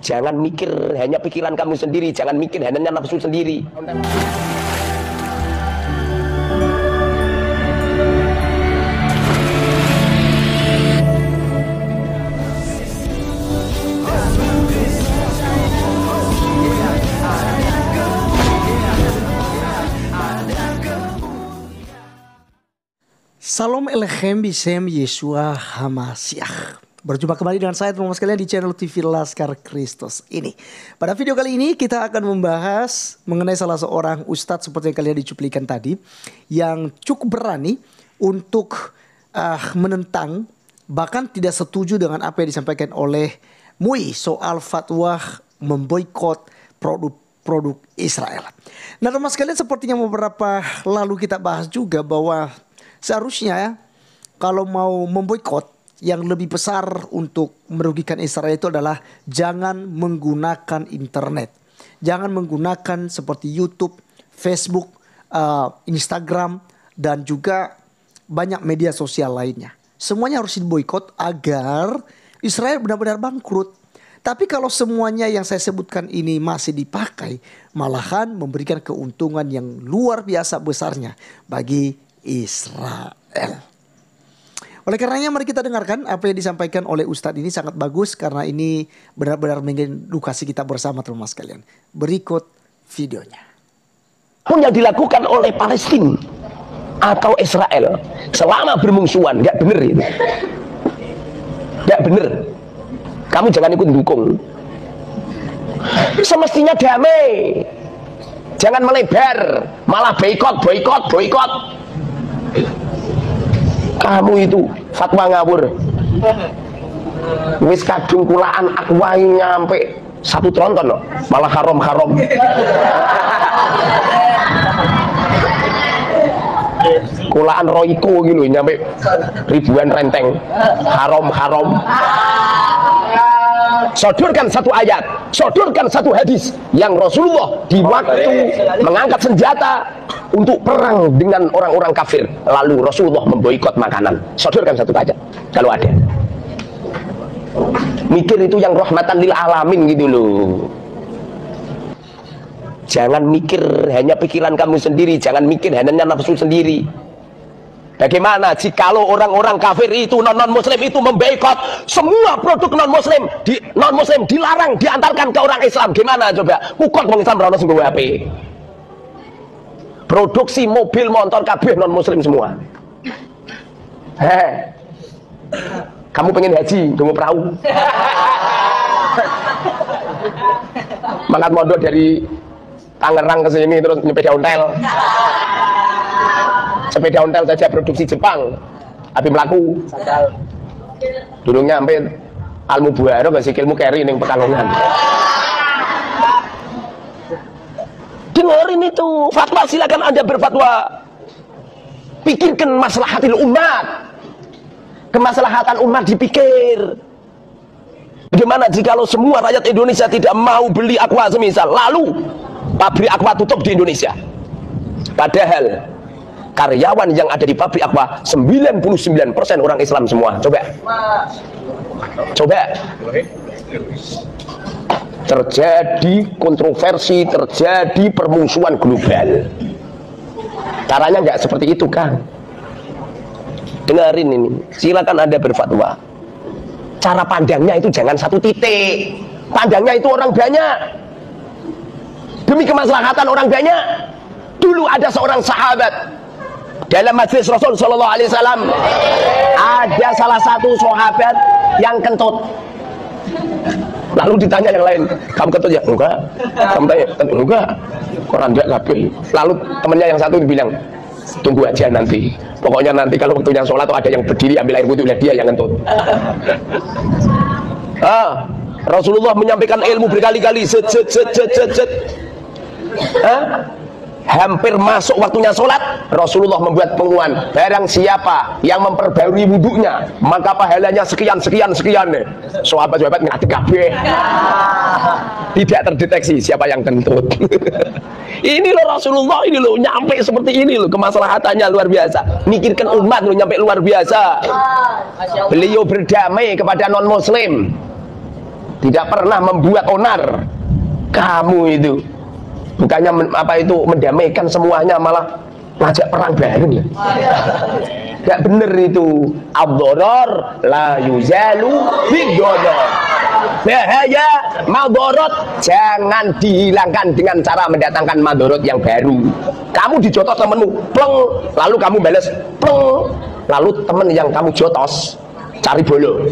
Jangan mikir hanya pikiran kamu sendiri, jangan mikir hanya nafsu sendiri. Salam Elechem Bisem Yeshua Hamasiah. Berjumpa kembali dengan saya teman-teman sekalian di channel TV Laskar Kristus ini. Pada video kali ini kita akan membahas mengenai salah seorang ustadz seperti yang kalian dicuplikan tadi, yang cukup berani untuk menentang, bahkan tidak setuju dengan apa yang disampaikan oleh MUI soal fatwa memboikot produk Israel. Nah teman-teman sekalian, sepertinya beberapa lalu kita bahas juga bahwa seharusnya kalau mau memboikot, yang lebih besar untuk merugikan Israel itu adalah jangan menggunakan internet. Jangan menggunakan seperti YouTube, Facebook, Instagram, dan juga banyak media sosial lainnya. Semuanya harus diboikot agar Israel benar-benar bangkrut. Tapi kalau semuanya yang saya sebutkan ini masih dipakai, malahan memberikan keuntungan yang luar biasa besarnya bagi Israel. Oleh karenanya mari kita dengarkan apa yang disampaikan oleh Ustadz ini, sangat bagus karena ini benar-benar mengedukasi kita bersama teman-teman sekalian. Berikut videonya. Pun yang dilakukan oleh Palestina atau Israel selama bermungsuhan nggak bener itu. Nggak bener. Kamu jangan ikut dukung. Semestinya damai. Jangan melebar, malah boikot. Kamu itu fatwa ngawur, wis kadung kulaan akwa nyampe 1 tronton loh, malah haram. Kulaan Royco gitu nyampe ribuan renteng, haram. Sodorkan satu ayat, sodorkan satu hadis yang Rasulullah di waktu mengangkat senjata untuk perang dengan orang-orang kafir, lalu Rasulullah memboikot makanan. Sodorkan satu ayat kalau ada. Mikir itu yang rahmatan lil alamin gitu loh. Jangan mikir hanya pikiran kamu sendiri, jangan mikir hanya nafsu sendiri. Bagaimana jikalau orang-orang kafir itu, non-muslim itu memboikot semua produk non-muslim dilarang diantarkan ke orang Islam? Gimana coba? Ukot wong Islam ora ono sing nggawe HP. Produksi mobil motor kabeh non-muslim semua. Kamu pengen haji, nggawa perahu. Mangkat mondok dari Tangerang ke sini terus sepeda ontel. Sepeda ontel saja produksi Jepang, tapi melaku. Dulunya sampai Almubuaro gak sikilmu carry ning Pekalongan. Dengerin itu fatwa, silakan Anda berfatwa. Pikirkan maslahatil umat. Kemaslahatan umat dipikir. Bagaimana jikalau semua rakyat Indonesia tidak mau beli aqua semisal, lalu pabrik aqua tutup di Indonesia. Padahal karyawan yang ada di pabrik aqua 99% orang Islam semua. Coba terjadi kontroversi, terjadi permusuhan global. Caranya nggak seperti itu kan? Dengerin ini, silakan Anda berfatwa. Cara pandangnya itu jangan satu titik, pandangnya itu orang banyak, demi kemaslahatan orang banyak. Dulu ada seorang sahabat dalam majlis Rasul Shallallahu Alaihi Wasallam, ada salah satu sahabat yang kentut. Lalu ditanya yang lain, kamu kentut ya? Enggak. Kamu tanya, enggak. Koran dia kabeh. Lalu temannya yang satu bilang, tunggu aja nanti. Pokoknya nanti kalau waktunya sholat ada yang berdiri ambil air wudhu, dia yang kentut. Rasulullah menyampaikan ilmu berkali-kali. Hampir masuk waktunya sholat, Rasulullah membuat pengumuman, barang siapa yang memperbarui wudhunya maka pahalanya sekian. Sahabat-sahabat ngerti kabeh. Tidak terdeteksi siapa yang kentut. Ini loh Rasulullah, ini loh nyampe seperti ini loh, kemaslahatannya luar biasa. Mikirkan umat loh, nyampe luar biasa. Beliau berdamai kepada non muslim. tidak pernah membuat onar. Kamu itu bukannya mendamaikan semuanya, malah ngajak perang bareng ya. Gak bener itu. Ad-dharar la yuzalu bid-dharar. Bahaya madorot jangan dihilangkan dengan cara mendatangkan madorot yang baru. Kamu dijotos temenmu, pleng, lalu kamu balas, pleng, lalu temen yang kamu jotos cari bolo,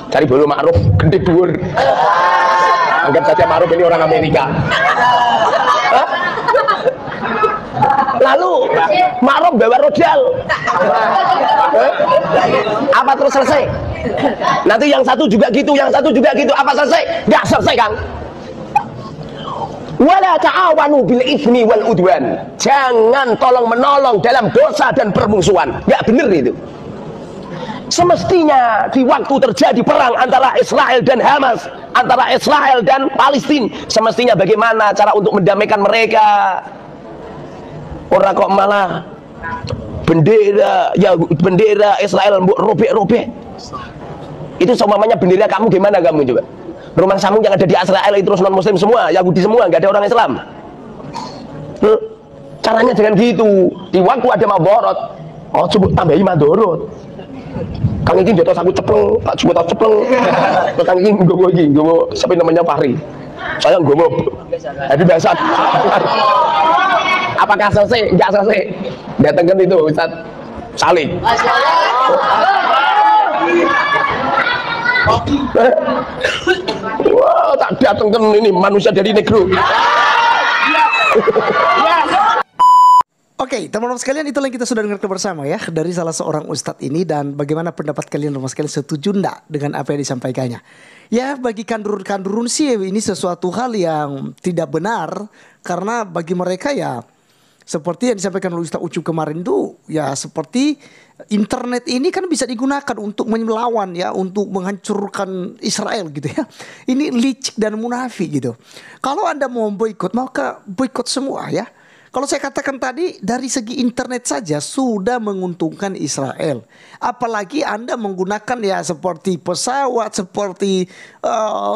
cari bolo Ma'ruf gede dhuwur. Anggap saja Ma'ruf ini orang Amerika. Lalu Ma'ruf bawa rodal, apa terus selesai? Nanti yang satu juga gitu, yang satu juga gitu, apa selesai? Nggak selesai, Kang. Wala ta'awanu bil itsmi wal udwan. Jangan tolong menolong dalam dosa dan permusuhan. Nggak bener itu. Semestinya di waktu terjadi perang antara Israel dan Hamas, antara Israel dan Palestina, semestinya bagaimana cara untuk mendamaikan mereka. Orang kok malah bendera Israel robek-robek. Itu seumpamanya bendera kamu gimana kamu coba? Rumah kamu yang ada di Israel itu terus non muslim semua, Yahudi semua, nggak ada orang Islam. Caranya jangan gitu. Di waktu ada madorot, oh coba tambahi madorot. Kang iki jotos aku cepleng, tak coba tak cepleng. Kang iki nggowo siapa namanya Fahri. Saya nggowo. Jadi biasa. Apakah selesai? Enggak selesai. Datangkan itu Ustaz Salih. Wah, tak datangkan ini manusia dari negro. Oke, teman-teman sekalian, itulah yang kita sudah dengarkan bersama ya dari salah seorang ustadz ini, dan bagaimana pendapat kalian teman sekalian, setuju enggak dengan apa yang disampaikannya? Ya, bagi kandurun sih ini sesuatu hal yang tidak benar, karena bagi mereka ya seperti yang disampaikan oleh Ustaz Ucup kemarin tuh, ya seperti internet ini kan bisa digunakan untuk melawan ya, untuk menghancurkan Israel gitu ya. Ini licik dan munafik gitu. Kalau Anda mau boikot, maka boikot semua ya. Kalau saya katakan tadi, dari segi internet saja sudah menguntungkan Israel. Apalagi Anda menggunakan ya seperti pesawat, seperti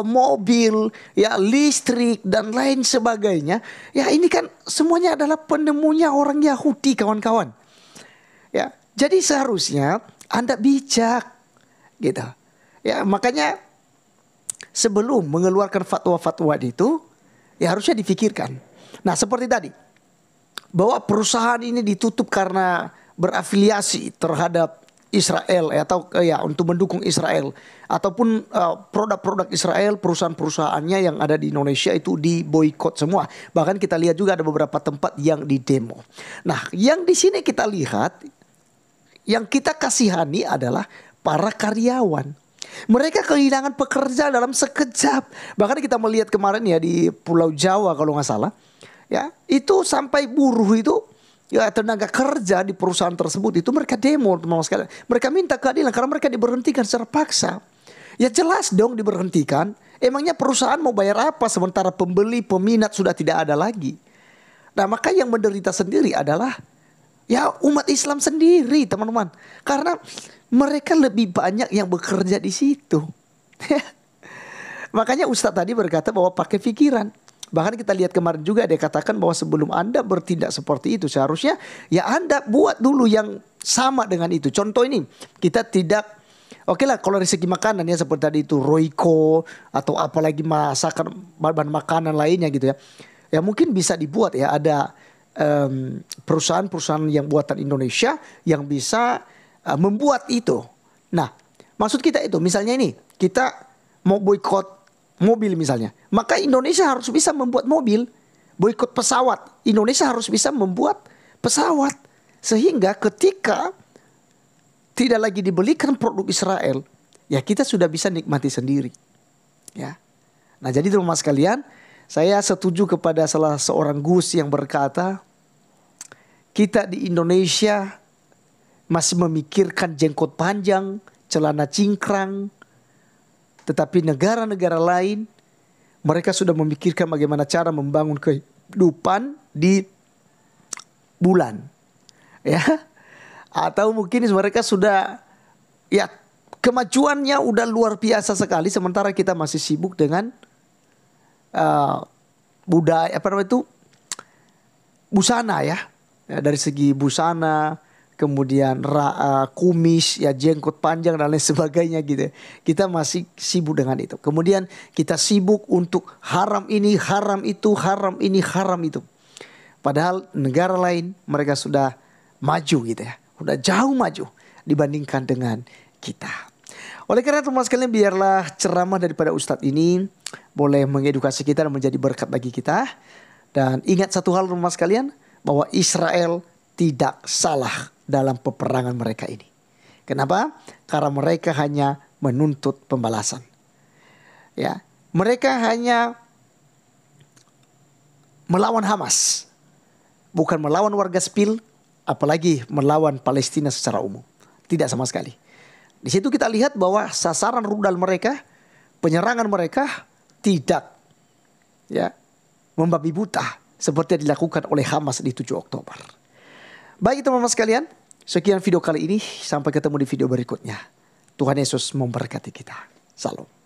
mobil, ya listrik dan lain sebagainya. Ya ini kan semuanya adalah penemunya orang Yahudi, kawan-kawan. Ya, jadi seharusnya Anda bijak, gitu. Ya makanya sebelum mengeluarkan fatwa-fatwa itu, ya harusnya difikirkan. Nah seperti tadi, bahwa perusahaan ini ditutup karena berafiliasi terhadap Israel atau ya untuk mendukung Israel, ataupun produk-produk Israel, perusahaan-perusahaannya yang ada di Indonesia itu diboikot semua. Bahkan kita lihat juga ada beberapa tempat yang didemo. Nah, yang di sini kita lihat, yang kita kasihani adalah para karyawan. Mereka kehilangan pekerjaan dalam sekejap. Bahkan kita melihat kemarin ya di Pulau Jawa kalau nggak salah. Ya, itu sampai buruh itu, ya tenaga kerja di perusahaan tersebut itu mereka demo, teman-teman sekalian. Mereka minta keadilan karena mereka diberhentikan secara paksa. Ya jelas dong diberhentikan. Emangnya perusahaan mau bayar apa sementara pembeli, peminat sudah tidak ada lagi. Nah maka yang menderita sendiri adalah ya umat Islam sendiri, teman-teman. Karena mereka lebih banyak yang bekerja di situ. Makanya Ustadz tadi berkata bahwa pakai pikiran. Bahkan kita lihat kemarin juga dia katakan bahwa sebelum Anda bertindak seperti itu, seharusnya ya Anda buat dulu yang sama dengan itu. Contoh ini, kita tidak, oke lah kalau dari segi makanan ya seperti tadi itu Royco atau apalagi masakan bahan makanan lainnya gitu ya. Ya mungkin bisa dibuat ya, ada perusahaan-perusahaan yang buatan Indonesia yang bisa membuat itu. Nah maksud kita itu misalnya ini, kita mau boikot mobil misalnya, maka Indonesia harus bisa membuat mobil. Boikot pesawat, Indonesia harus bisa membuat pesawat, sehingga ketika tidak lagi dibelikan produk Israel, ya kita sudah bisa nikmati sendiri. Ya, nah jadi teman-teman sekalian, saya setuju kepada salah seorang Gus yang berkata, kita di Indonesia masih memikirkan jenggot panjang, celana cingkrang. Tetapi negara-negara lain, mereka sudah memikirkan bagaimana cara membangun kehidupan di bulan. Ya, atau mungkin mereka sudah ya kemajuannya udah luar biasa sekali, sementara kita masih sibuk dengan budaya apa namanya itu, busana ya. Dari segi busana, kemudian kumis, ya jenggot panjang dan lain sebagainya gitu. Kita masih sibuk dengan itu. Kemudian kita sibuk untuk haram ini, haram itu, haram ini, haram itu. Padahal negara lain mereka sudah maju gitu ya. Sudah jauh maju dibandingkan dengan kita. Oleh karena itu teman sekalian, biarlah ceramah daripada Ustadz ini boleh mengedukasi kita dan menjadi berkat bagi kita. Dan ingat satu hal teman sekalian, bahwa Israel tidak salah dalam peperangan mereka ini. Kenapa? Karena mereka hanya menuntut pembalasan. Ya, mereka hanya melawan Hamas, bukan melawan warga sipil, apalagi melawan Palestina secara umum. Tidak sama sekali. Di situ kita lihat bahwa sasaran rudal mereka, penyerangan mereka tidak membabi buta seperti yang dilakukan oleh Hamas di 7 Oktober. Baik teman-teman sekalian, sekian video kali ini. Sampai ketemu di video berikutnya. Tuhan Yesus memberkati kita. Salam.